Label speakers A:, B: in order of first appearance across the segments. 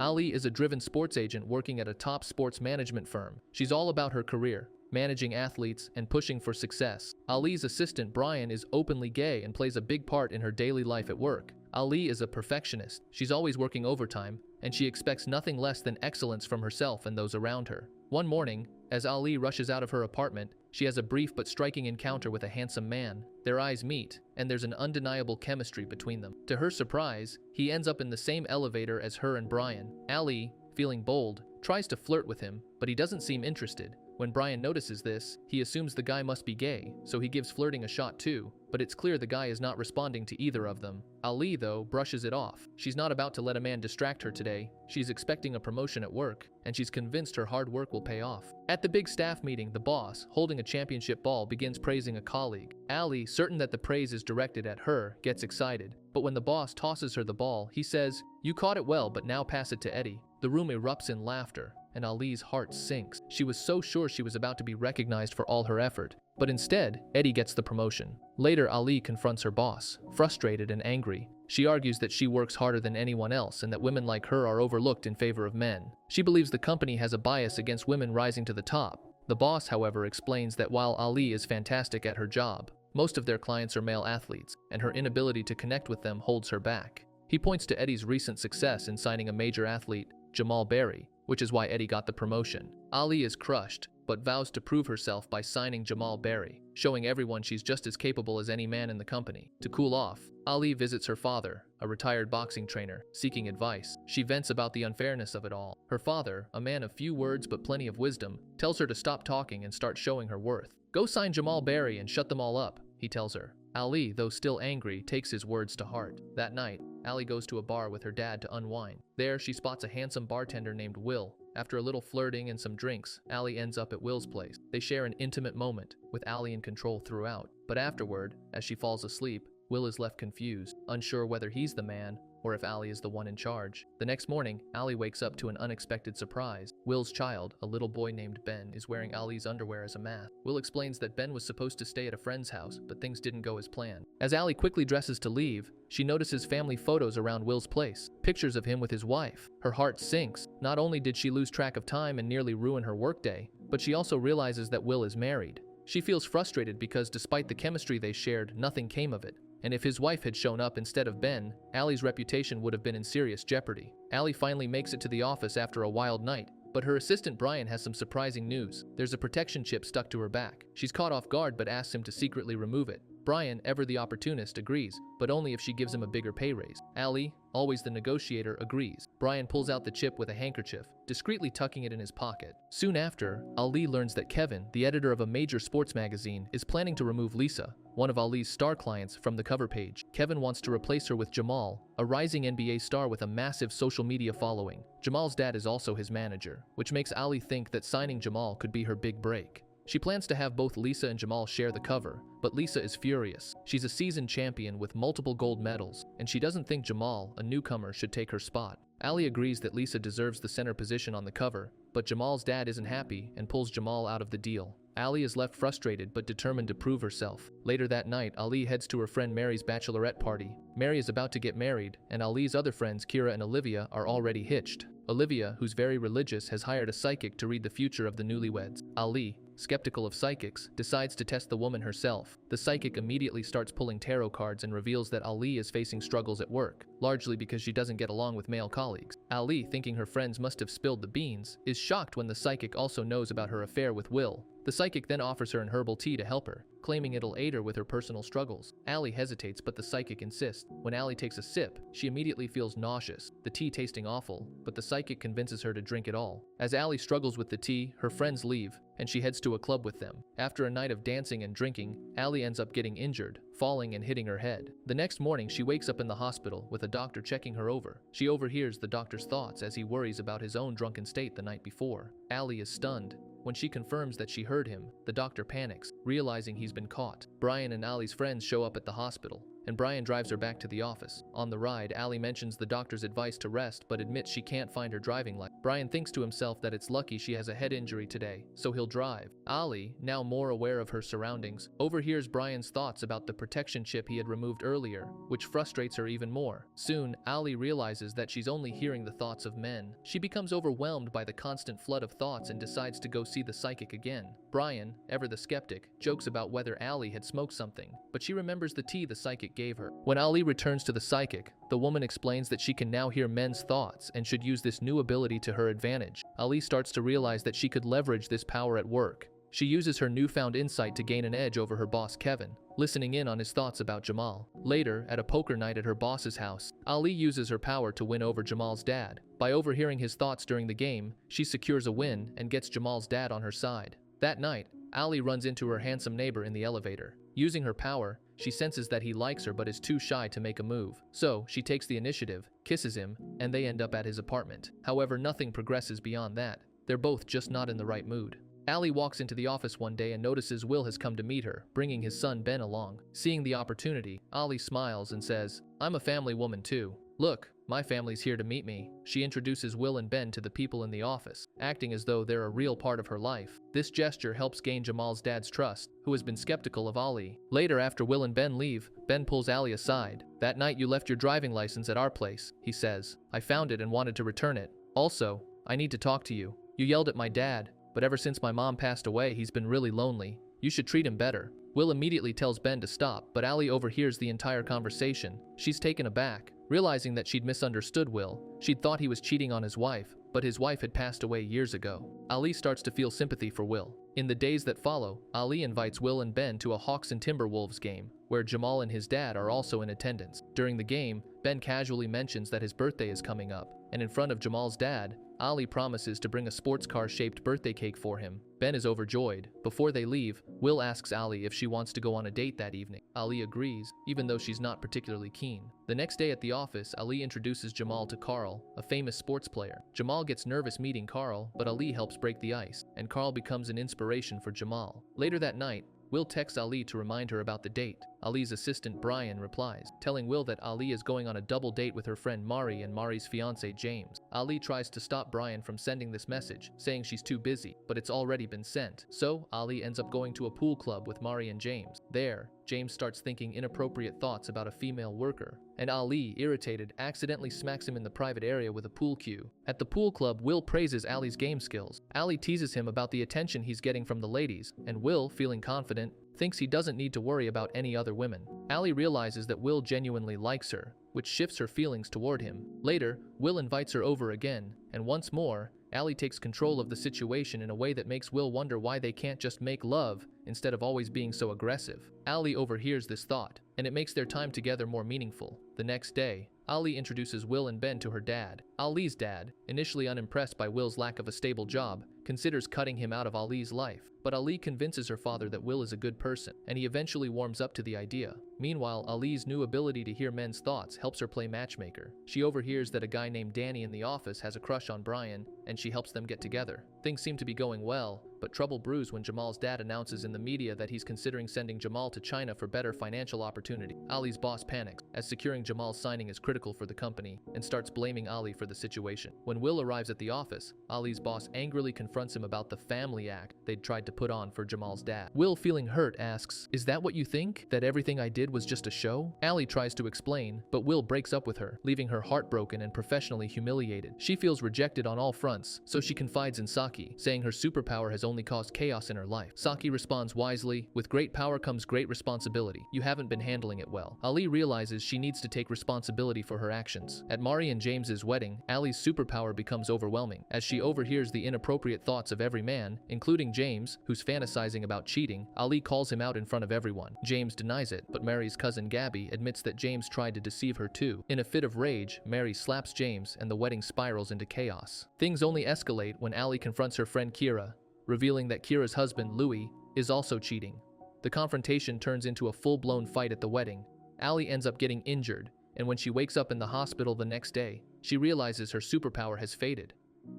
A: Ali is a driven sports agent working at a top sports management firm. She's all about her career, managing athletes, and pushing for success. Ali's assistant Brian is openly gay and plays a big part in her daily life at work. Ali is a perfectionist. She's always working overtime, and she expects nothing less than excellence from herself and those around her. One morning, as Ali rushes out of her apartment, she has a brief but striking encounter with a handsome man. Their eyes meet, and there's an undeniable chemistry between them. To her surprise, he ends up in the same elevator as her and Brian. Ali, feeling bold, tries to flirt with him, but he doesn't seem interested. When Brian notices this, he assumes the guy must be gay, so he gives flirting a shot too, but it's clear the guy is not responding to either of them. Ali, though, brushes it off. She's not about to let a man distract her today. She's expecting a promotion at work, and she's convinced her hard work will pay off. At the big staff meeting, the boss, holding a championship ball, begins praising a colleague. Ali, certain that the praise is directed at her, gets excited. But when the boss tosses her the ball, he says, "You caught it well, but now pass it to Eddie." The room erupts in laughter, and Ali's heart sinks. She was so sure she was about to be recognized for all her effort. But instead, Eddie gets the promotion. Later, Ali confronts her boss, frustrated and angry. She argues that she works harder than anyone else and that women like her are overlooked in favor of men. She believes the company has a bias against women rising to the top. The boss, however, explains that while Ali is fantastic at her job, most of their clients are male athletes, and her inability to connect with them holds her back. He points to Eddie's recent success in signing a major athlete, Jamal Berry, which is why Eddie got the promotion. Ali is crushed, but vows to prove herself by signing Jamal Berry, showing everyone she's just as capable as any man in the company. To cool off, Ali visits her father, a retired boxing trainer, seeking advice. She vents about the unfairness of it all. Her father, a man of few words but plenty of wisdom, tells her to stop talking and start showing her worth. "Go sign Jamal Berry and shut them all up," he tells her. Ali, though still angry, takes his words to heart. That night, Ali goes to a bar with her dad to unwind. There, she spots a handsome bartender named Will. After a little flirting and some drinks, Ali ends up at Will's place. They share an intimate moment, with Ali in control throughout. But afterward, as she falls asleep, Will is left confused, unsure whether he's the man or if Ali is the one in charge. The next morning, Ali wakes up to an unexpected surprise. Will's child, a little boy named Ben, is wearing Ali's underwear as a mask. Will explains that Ben was supposed to stay at a friend's house, but things didn't go as planned. As Ali quickly dresses to leave, she notices family photos around Will's place, pictures of him with his wife. Her heart sinks. Not only did she lose track of time and nearly ruin her workday, but she also realizes that Will is married. She feels frustrated because despite the chemistry they shared, nothing came of it. And if his wife had shown up instead of Ben, Ali's reputation would have been in serious jeopardy. Ali finally makes it to the office after a wild night, but her assistant Brian has some surprising news. There's a protection chip stuck to her back. She's caught off guard but asks him to secretly remove it. Brian, ever the opportunist, agrees, but only if she gives him a bigger pay raise. Ali, always the negotiator, agrees. Brian pulls out the chip with a handkerchief, discreetly tucking it in his pocket. Soon after, Ali learns that Kevin, the editor of a major sports magazine, is planning to remove Lisa, one of Ali's star clients, from the cover page. Kevin wants to replace her with Jamal, a rising NBA star with a massive social media following. Jamal's dad is also his manager, which makes Ali think that signing Jamal could be her big break. She plans to have both Lisa and Jamal share the cover, but Lisa is furious. She's a seasoned champion with multiple gold medals, and she doesn't think Jamal, a newcomer, should take her spot. Ali agrees that Lisa deserves the center position on the cover, but Jamal's dad isn't happy and pulls Jamal out of the deal. Ali is left frustrated but determined to prove herself. Later that night, Ali heads to her friend Mary's bachelorette party. Mary is about to get married, and Ali's other friends, Kira and Olivia, are already hitched. Olivia, who's very religious, has hired a psychic to read the future of the newlyweds. Ali, skeptical of psychics, decides to test the woman herself. The psychic immediately starts pulling tarot cards and reveals that Ali is facing struggles at work, largely because she doesn't get along with male colleagues. Ali, thinking her friends must have spilled the beans, is shocked when the psychic also knows about her affair with Will. The psychic then offers her an herbal tea to help her, claiming it'll aid her with her personal struggles. Ali hesitates, but the psychic insists. When Ali takes a sip, she immediately feels nauseous, the tea tasting awful, but the psychic convinces her to drink it all. As Ali struggles with the tea, her friends leave, and she heads to a club with them. After a night of dancing and drinking, Ali ends up getting injured, falling and hitting her head. The next morning, she wakes up in the hospital, with a doctor checking her over. She overhears the doctor's thoughts as he worries about his own drunken state the night before. Ali is stunned. When she confirms that she heard him, the doctor panics, realizing he's been caught. Brian and Ali's friends show up at the hospital. and Brian drives her back to the office. On the ride, Ali mentions the doctor's advice to rest but admits she can't find her driving license. Brian thinks to himself that it's lucky she has a head injury today, so he'll drive. Ali, now more aware of her surroundings, overhears Brian's thoughts about the protection chip he had removed earlier, which frustrates her even more. Soon, Ali realizes that she's only hearing the thoughts of men. She becomes overwhelmed by the constant flood of thoughts and decides to go see the psychic again. Brian, ever the skeptic, jokes about whether Ali had smoked something, but she remembers the tea the psychic gave her. When Ali returns to the psychic, the woman explains that she can now hear men's thoughts and should use this new ability to her advantage. Ali starts to realize that she could leverage this power at work. She uses her newfound insight to gain an edge over her boss Kevin, listening in on his thoughts about Jamal. Later, at a poker night at her boss's house, Ali uses her power to win over Jamal's dad. By overhearing his thoughts during the game, she secures a win and gets Jamal's dad on her side. That night, Ali runs into her handsome neighbor in the elevator. Using her power, she senses that he likes her but is too shy to make a move. So, she takes the initiative, kisses him, and they end up at his apartment. However, nothing progresses beyond that. They're both just not in the right mood. Ali walks into the office one day and notices Will has come to meet her, bringing his son Ben along. Seeing the opportunity, Ali smiles and says, "I'm a family woman too. Look, my family's here to meet me." She introduces Will and Ben to the people in the office, acting as though they're a real part of her life. This gesture helps gain Jamal's dad's trust, who has been skeptical of Ali. Later, after Will and Ben leave, Ben pulls Ali aside. "That night you left your driving license at our place," he says. "I found it and wanted to return it. Also, I need to talk to you. You yelled at my dad, but ever since my mom passed away, he's been really lonely. You should treat him better." Will immediately tells Ben to stop, but Ali overhears the entire conversation. She's taken aback, realizing that she'd misunderstood Will. She'd thought he was cheating on his wife, but his wife had passed away years ago. Ali starts to feel sympathy for Will. In the days that follow, Ali invites Will and Ben to a Hawks and Timberwolves game, where Jamal and his dad are also in attendance. During the game, Ben casually mentions that his birthday is coming up, and in front of Jamal's dad, Ali promises to bring a sports car-shaped birthday cake for him. Ben is overjoyed. Before they leave, Will asks Ali if she wants to go on a date that evening. Ali agrees, even though she's not particularly keen. The next day at the office, Ali introduces Jamal to Carl, a famous sports player. Jamal gets nervous meeting Carl, but Ali helps break the ice, and Carl becomes an inspiration for Jamal. Later that night, Will texts Ali to remind her about the date. Ali's assistant Brian replies, telling Will that Ali is going on a double date with her friend Mari and Mari's fiancé James. Ali tries to stop Brian from sending this message, saying she's too busy, but it's already been sent. So, Ali ends up going to a pool club with Mari and James. There, James starts thinking inappropriate thoughts about a female worker, and Ali, irritated, accidentally smacks him in the private area with a pool cue. At the pool club, Will praises Ali's game skills. Ali teases him about the attention he's getting from the ladies, and Will, feeling confident, thinks he doesn't need to worry about any other women. Ali realizes that Will genuinely likes her, which shifts her feelings toward him. Later, Will invites her over again, and once more, Ali takes control of the situation in a way that makes Will wonder why they can't just make love instead of always being so aggressive. Ali overhears this thought, and it makes their time together more meaningful. The next day, Ali introduces Will and Ben to her dad. Ali's dad, initially unimpressed by Will's lack of a stable job, considers cutting him out of Ali's life. But Ali convinces her father that Will is a good person, and he eventually warms up to the idea. Meanwhile, Ali's new ability to hear men's thoughts helps her play matchmaker. She overhears that a guy named Danny in the office has a crush on Brian, and she helps them get together. Things seem to be going well, but trouble brews when Jamal's dad announces in the media that he's considering sending Jamal to China for better financial opportunity. Ali's boss panics, as securing Jamal's signing is critical for the company, and starts blaming Ali for the situation. When Will arrives at the office, Ali's boss angrily confronts him about the family act they'd tried to put on for Jamal's dad. Will, feeling hurt, asks, "Is that what you think? That everything I did was just a show?" Ali tries to explain, but Will breaks up with her, leaving her heartbroken and professionally humiliated. She feels rejected on all fronts, so she confides in Saki, saying her superpower has only caused chaos in her life. Saki responds wisely, "With great power comes great responsibility. You haven't been handling it well." Ali realizes she needs to take responsibility for her actions. At Mari and James's wedding, Ali's superpower becomes overwhelming, as she overhears the inappropriate thoughts of every man, including James, who's fantasizing about cheating. Ali calls him out in front of everyone. James denies it, but Mary's cousin Gabby admits that James tried to deceive her too. In a fit of rage, Mary slaps James and the wedding spirals into chaos. Things only escalate when Ali confronts her friend Kira, revealing that Kira's husband, Louis, is also cheating. The confrontation turns into a full-blown fight at the wedding. Ali ends up getting injured, and when she wakes up in the hospital the next day, she realizes her superpower has faded.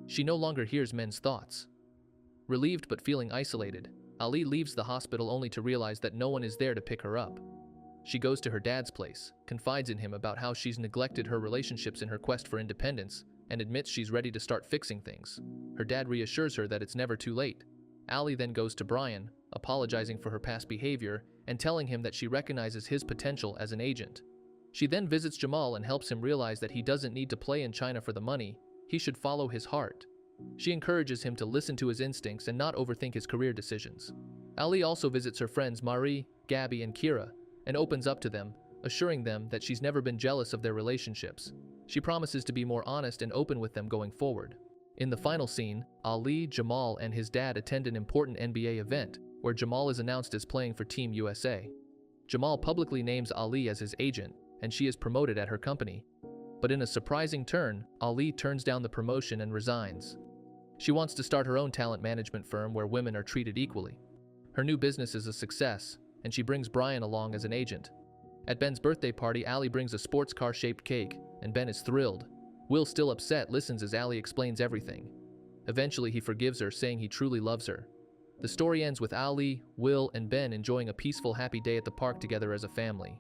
A: She no longer hears men's thoughts. Relieved but feeling isolated, Ali leaves the hospital only to realize that no one is there to pick her up. She goes to her dad's place, confides in him about how she's neglected her relationships in her quest for independence, and admits she's ready to start fixing things. Her dad reassures her that it's never too late. Ali then goes to Brian, apologizing for her past behavior and telling him that she recognizes his potential as an agent. She then visits Jamal and helps him realize that he doesn't need to play in China for the money, he should follow his heart. She encourages him to listen to his instincts and not overthink his career decisions. Ali also visits her friends Marie, Gabby, and Kira, and opens up to them, assuring them that she's never been jealous of their relationships. She promises to be more honest and open with them going forward. In the final scene, Ali, Jamal, and his dad attend an important NBA event, where Jamal is announced as playing for Team USA. Jamal publicly names Ali as his agent, and she is promoted at her company. But in a surprising turn, Ali turns down the promotion and resigns. She wants to start her own talent management firm where women are treated equally. Her new business is a success, and she brings Brian along as an agent. At Ben's birthday party, Ali brings a sports car-shaped cake, and Ben is thrilled. Will, still upset, listens as Ali explains everything. Eventually, he forgives her, saying he truly loves her. The story ends with Ali, Will, and Ben enjoying a peaceful, happy day at the park together as a family.